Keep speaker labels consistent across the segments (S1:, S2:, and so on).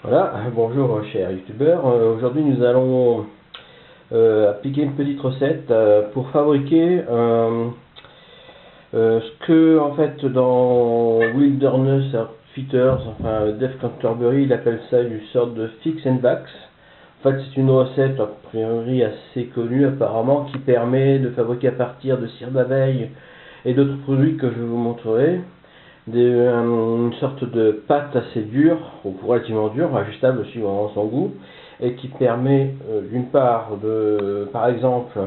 S1: Voilà, bonjour chers youtubeurs. Aujourd'hui nous allons appliquer une petite recette pour fabriquer ce que en fait dans Wilderness Outfitters, enfin Dave Canterbury, il appelle ça une sorte de fix and backs. En fait c'est une recette a priori assez connue apparemment qui permet de fabriquer à partir de cire d'abeille et d'autres produits que je vous montrerai. Une sorte de pâte assez dure, ou relativement dure, ajustable suivant son goût, et qui permet d'une part par exemple,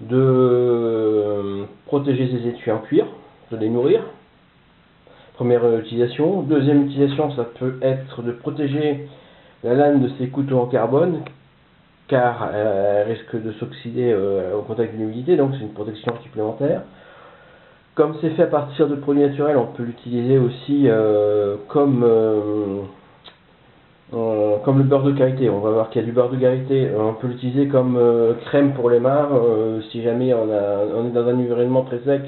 S1: de protéger ses étuis en cuir, de les nourrir. Première utilisation. Deuxième utilisation, ça peut être de protéger la lame de ses couteaux en carbone, car elle risque de s'oxyder au contact de l'humidité, donc c'est une protection supplémentaire. Comme c'est fait à partir de produits naturels, on peut l'utiliser aussi comme le beurre de karité. On va voir qu'il y a du beurre de karité. On peut l'utiliser comme crème pour les mains. Si jamais on est dans un environnement très sec,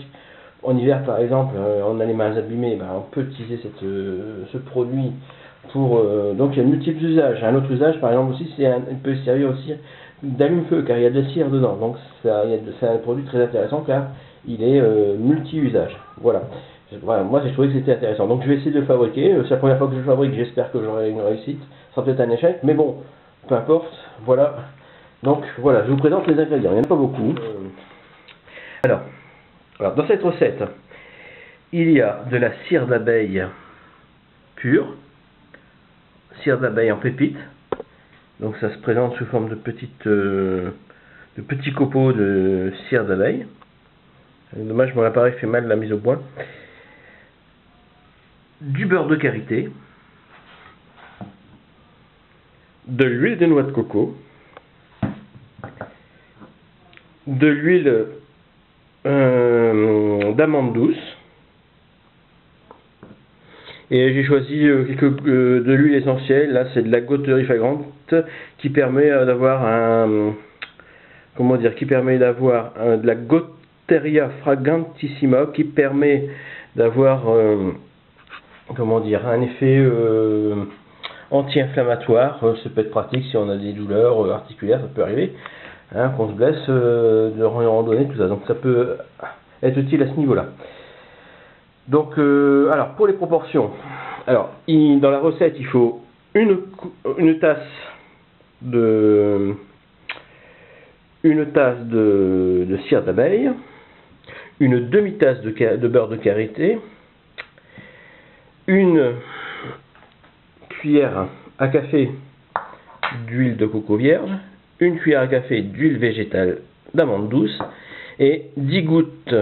S1: en hiver par exemple, on a les mains abîmées, ben, on peut utiliser ce produit pour... donc il y a multiples usages. Un autre usage par exemple aussi, il peut servir aussi d'allume-feu car il y a de la cire dedans. Donc c'est un produit très intéressant car il est multi-usage. Voilà. Moi j'ai trouvé que c'était intéressant. Donc je vais essayer de le fabriquer. C'est la première fois que je le fabrique, j'espère que j'aurai une réussite. Ça sera peut-être un échec, mais bon, peu importe. Voilà. Donc voilà, je vous présente les ingrédients. Il n'y en a pas beaucoup. Alors, dans cette recette, il y a de la cire d'abeille pure, cire d'abeille en pépites. Donc ça se présente sous forme de petits copeaux de cire d'abeille. Dommage, mon appareil fait mal la mise au point. Du beurre de karité, de l'huile de noix de coco, de l'huile d'amande douce, et j'ai choisi de l'huile essentielle. Là c'est de la gotterie fragrante qui permet d'avoir de la Gotteria fragrantissima qui permet d'avoir un effet anti-inflammatoire. Ça peut être pratique si on a des douleurs articulaires, ça peut arriver, hein, qu'on se blesse de randonnée, tout ça. Donc ça peut être utile à ce niveau-là. Donc, alors pour les proportions, alors dans la recette il faut une tasse de cire d'abeille, une demi-tasse de beurre de karité, une cuillère à café d'huile de coco vierge, une cuillère à café d'huile végétale d'amande douce et 10 gouttes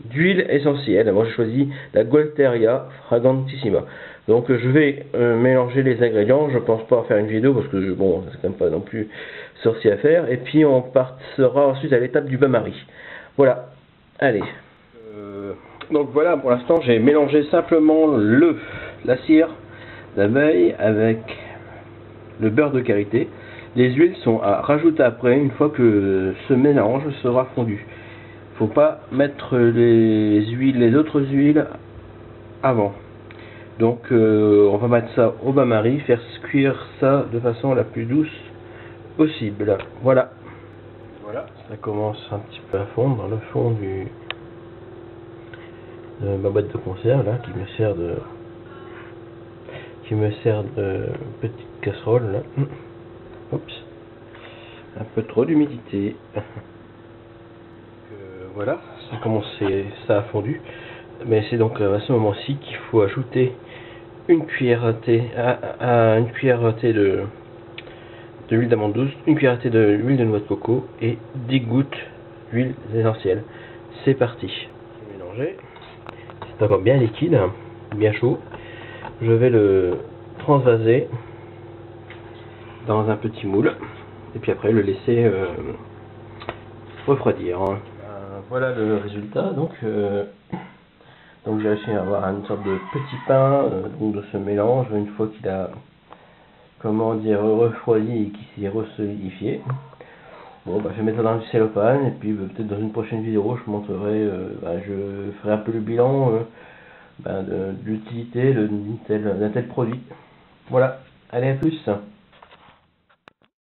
S1: d'huile essentielle. Moi j'ai choisi la Gotteria fragrantissima. Donc je vais mélanger les ingrédients. Je pense pas faire une vidéo parce que bon, c'est quand même pas non plus sorcier à faire. Et puis on passera ensuite à l'étape du bain-marie. Voilà. Allez. Donc voilà, pour l'instant j'ai mélangé simplement la cire d'abeille avec le beurre de karité. Les huiles sont à rajouter après, une fois que ce mélange sera fondu. Faut pas mettre les autres huiles avant. Donc on va mettre ça au bain-marie, faire cuire ça de façon la plus douce possible. Voilà. Voilà, ça commence un petit peu à fondre dans le fond de ma boîte de conserve là, qui me sert de petite casserole là. Oups. Un peu trop d'humidité. Voilà, ça a fondu. Mais c'est donc à ce moment-ci qu'il faut ajouter une cuillère à thé, de l'huile d'amande douce, une cuillère à thé de l'huile de noix de coco et 10 gouttes d'huile essentielle. C'est parti. C'est mélangé. C'est encore bien liquide, bien chaud. Je vais le transvaser dans un petit moule et puis après le laisser refroidir. Voilà le résultat. Donc j'ai réussi à avoir une sorte de petit pain de ce mélange une fois qu'il a refroidi et qu'il s'est resolidifié. Bon, je vais mettre ça dans du cellophane et puis peut-être dans une prochaine vidéo je montrerai, je ferai un peu le bilan de l'utilité d'un tel produit. Voilà. Allez, à plus.